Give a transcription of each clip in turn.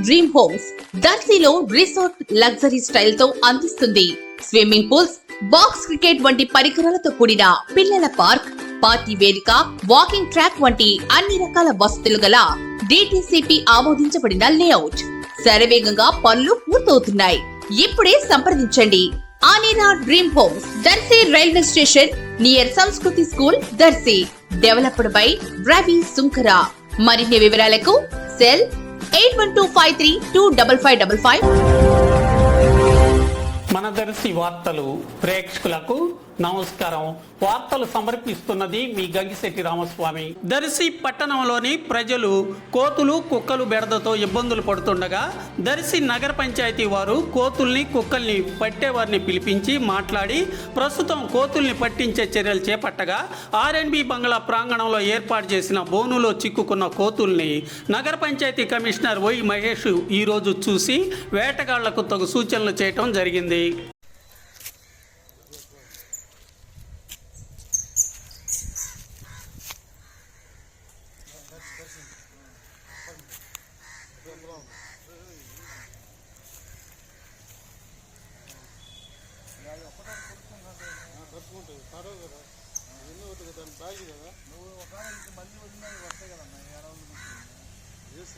Dream homes దర్శిలో resort luxury style తో అందిస్తుంది. స్విమ్మింగ్ పూల్స్, బాక్స్ క్రికెట్ వంటి పరికరాలతో కూడిన పిల్లల పార్క్, పార్టీ వేదిక, వాకింగ్ ట్రాక్ వంటి అన్ని రకాల వసతులు గల డిటిసిపి ఆమోదించబడిన లేఅవుట్. శరవేగంగా పనులు పూర్తవుతున్నాయి. ఇప్పుడే సంప్రదించండి. ఆనేరా dream homes, Darsi railway station near Sanskriti school, Darsi. Developed by Ravi Sunkara. మరిన్ని వివరాలకు సెల్ 8125325555. మన దర్శి వార్తలు ప్రేక్షకులకు నమస్కారం. వార్తలు సమర్పిస్తున్నది మీ గంగిశెట్టి రామస్వామి. దర్శి పట్టణంలోని ప్రజలు కోతులు, కుక్కలు బెడదతో ఇబ్బందులు పడుతుండగా దర్శి నగర పంచాయతీ వారు కోతుల్ని, కుక్కల్ని పట్టేవారిని పిలిపించి మాట్లాడి ప్రస్తుతం కోతుల్ని పట్టించే చర్యలు చేపట్టగా ఆర్ఎన్బి బంగ్లా ప్రాంగణంలో ఏర్పాటు చేసిన బోనులో చిక్కుకున్న కోతుల్ని నగర పంచాయతీ కమిషనర్ వై మహేష్ ఈరోజు చూసి వేటగాళ్లకు తగు సూచనలు చేయటం జరిగింది.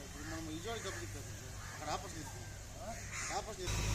ఇప్పుడు మనం విజయవాడ అక్కడ ఆపర్చునిటీ